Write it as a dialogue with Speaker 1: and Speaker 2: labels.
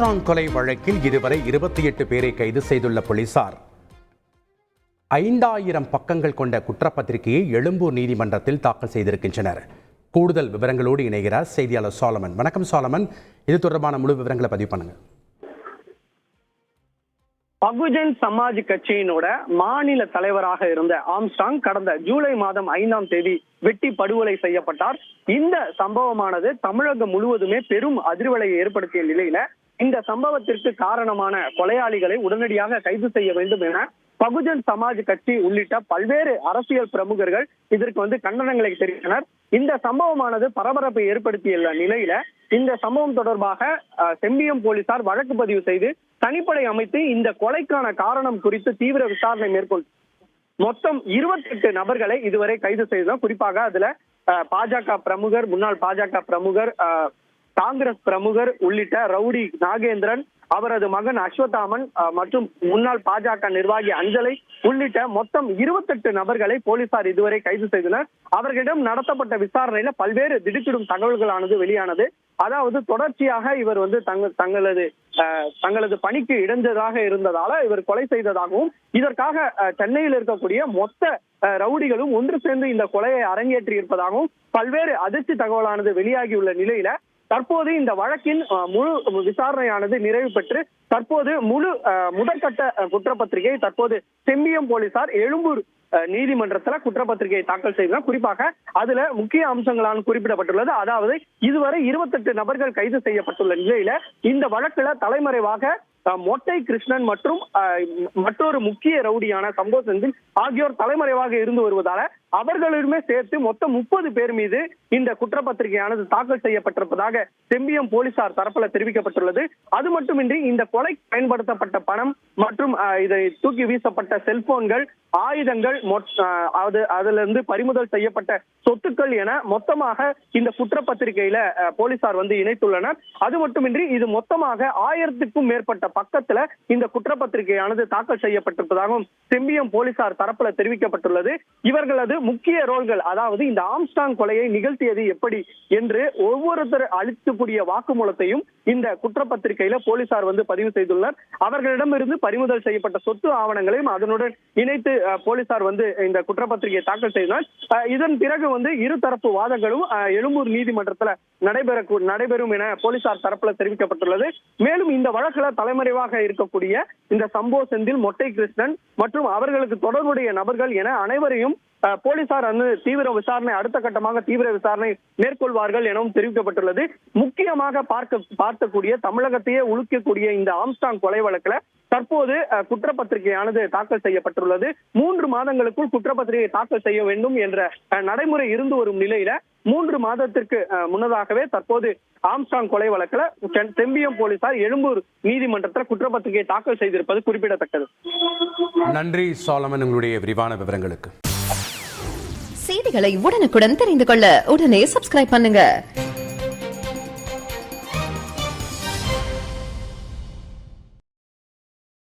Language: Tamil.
Speaker 1: ஆம்ஸ்ட்ராங் கொலை வழக்கில் இதுவரை 28 பேரை கைது செய்துள்ள போலீசார் 5000 பக்கங்கள் கொண்ட குற்றப்பத்திரிகையை எழும்பூர் நீதிமன்றத்தில் தாக்கல் செய்திருக்கின்றனர். கூடுதல் விவரங்களோடு இணைகிறார் செய்தியாளர் சாலமன். வணக்கம் சாலமன், இது தொடர்பான முழு விவரங்களை பதிவு பண்ணுங்க.
Speaker 2: பகுஜன் சமாஜ் கட்சியினோட மாநில தலைவராக இருந்த ஆம்ஸ்ட்ராங் கடந்த ஜூலை மாதம் 5ஆம் தேதி வெட்டி படுகொலை செய்யப்பட்டார். இந்த சம்பவமானது தமிழகம் முழுவதுமே பெரும் அதிர்வலையை ஏற்படுத்திய நிலையில இந்த சம்பவத்திற்கு காரணமான கொலையாளிகளை உடனடியாக கைது செய்ய வேண்டும் என பகுஜன் சமாஜ் கட்சி உள்ளிட்ட பல்வேறு அரசியல் பிரமுகர்கள் இதற்கு கண்டனங்களை தெரிவித்தனர். இந்த சம்பவமானது பரபரப்பை ஏற்படுத்தியுள்ள நிலையில இந்த சம்பவம் தொடர்பாக செம்பியம் போலீசார் வழக்கு பதிவு செய்து தனிப்படை அமைத்து இந்த கொலைக்கான காரணம் குறித்து தீவிர விசாரணை மேற்கொண்டு மொத்தம் 28 நபர்களை இதுவரை கைது செய்தோம். குறிப்பாக அதுல பாஜக பிரமுகர், முன்னாள் பாஜக பிரமுகர், காங்கிரஸ் பிரமுகர் உள்ளிட்ட ரவுடி நாகேந்திரன், அவரது மகன் அஸ்வத்தாமன் மற்றும் முன்னாள் பாஜக நிர்வாகி அஞ்சலை உள்ளிட்ட மொத்தம் 28 நபர்களை போலீசார் இதுவரை கைது செய்தனர். அவர்களிடம் நடத்தப்பட்ட விசாரணையில பல்வேறு திடுக்கிடும் தகவல்களானது வெளியானது. அதாவது தொடர்ச்சியாக இவர் தங்களது பணிக்கு இடைஞ்சதாக இருந்ததால இவர் கொலை செய்ததாகவும், இதற்காக சென்னையில் இருக்கக்கூடிய மொத்த ரவுடிகளும் ஒன்று சேர்ந்து இந்த கொலையை அரங்கேற்றி இருப்பதாகவும் பல்வேறு அதிர்ச்சி தகவலானது வெளியாகியுள்ள நிலையில தற்போது இந்த வழக்கின் முழு விசாரணையானது நிறைவு பெற்று தற்போது முதற்கட்ட குற்றப்பத்திரிகை தற்போது செம்பியம் போலீசார் எழும்பூர் நீதிமன்றத்துல குற்றப்பத்திரிகையை தாக்கல் செய்தார். குறிப்பாக அதுல முக்கிய அம்சங்களான குறிப்பிடப்பட்டுள்ளது. அதாவது இதுவரை 28 நபர்கள் கைது செய்யப்பட்டுள்ள நிலையில இந்த வழக்குல தலைமறைவாக மொட்டை கிருஷ்ணன் மற்றும் மற்றொரு முக்கிய ரவுடியான சம்போ செந்தில் ஆகியோர் தலைமறைவாக இருந்து வருவதால அவர்களுமே சேர்த்து மொத்தம் 30 பேர் மீது இந்த குற்றப்பத்திரிகையானது தாக்கல் செய்யப்பட்டிருப்பதாக செம்பியம் போலீசார் தரப்புல தெரிவிக்கப்பட்டுள்ளது. அது மட்டுமின்றி இந்த கொலை பயன்படுத்தப்பட்ட பணம் மற்றும் இதை தூக்கி வீசப்பட்ட செல்போன்கள், ஆயுதங்கள், அதுல இருந்து பறிமுதல் செய்யப்பட்ட சொத்துக்கள் என மொத்தமாக இந்த குற்றப்பத்திரிகையில போலீசார் இணைத்துள்ளனர். அது மட்டுமின்றி இது மொத்தமாக 1000க்கும் மேற்பட்ட பக்கத்துல இந்த குற்றப்பத்திரிகையானது தாக்கல் செய்யப்பட்டிருப்பதாகவும் செம்பியம் போலீசார் தரப்புல தெரிவிக்கப்பட்டுள்ளது. இவர்களது முக்கிய ரோல்கள், அதாவது இந்த ஆம்ஸ்ட்ராங் கொலையை நிகழ்த்தியது எப்படி என்று ஒவ்வொருத்தர் அளிக்கக்கூடிய வாக்குமூலத்தையும் இந்த குற்றப்பத்திரிகையில போலீசார் பதிவு செய்துள்ளனர். அவர்களிடமிருந்து பறிமுதல் செய்யப்பட்ட சொத்து ஆவணங்களையும் அதனுடன் இணைத்து போலீசார் இந்த குற்றப்பத்திரிகையை தாக்கல் செய்தனர். இதன் பிறகு இருதரப்பு வாதங்களும் எழும்பூர் நீதிமன்றத்தில் நடைபெறும் என போலீசார் தரப்புல தெரிவிக்கப்பட்டுள்ளது. மேலும் இந்த வழக்குல தலைமறைவாக இருக்கக்கூடிய இந்த சம்போ செந்தில், மொட்டை கிருஷ்ணன் மற்றும் அவர்களுக்கு தொடர்புடைய நபர்கள் என அனைவரையும் போலீசார் தீவிர விசாரணை, அடுத்த கட்டமாக தீவிர விசாரணை மேற்கொள்வார்கள் எனவும் தெரிவிக்கப்பட்டுள்ளது. முக்கியமாக பார்க்கக்கூடிய தமிழகத்தையே உலுக்கக்கூடிய இந்த ஆம்ஸ்ட்ராங் கொலை வழக்குல தற்போது குற்றப்பத்திரிகையானது தாக்கல் செய்யப்பட்டுள்ளது. 3 மாதங்களுக்குள் குற்றப்பத்திரிகை தாக்கல் செய்ய வேண்டும் என்ற நடைமுறை இருந்து வரும் நிலையில 3 மாதத்திற்கு முன்னதாகவே தற்போது ஆம்ஸ்ட்ராங் கொலை வழக்குல செம்பியம் போலீசார் எழும்பூர் நீதிமன்றத்தில் குற்றப்பத்திரிகை தாக்கல் செய்திருப்பது குறிப்பிடத்தக்கது.
Speaker 1: நன்றி சாலமன், உங்களுடைய விரிவான விவரங்களுக்கு.
Speaker 3: செய்திகளை உடனுக்குடன் தெரிந்து கொள்ள உடனே சப்ஸ்கிரைப் பண்ணுங்க.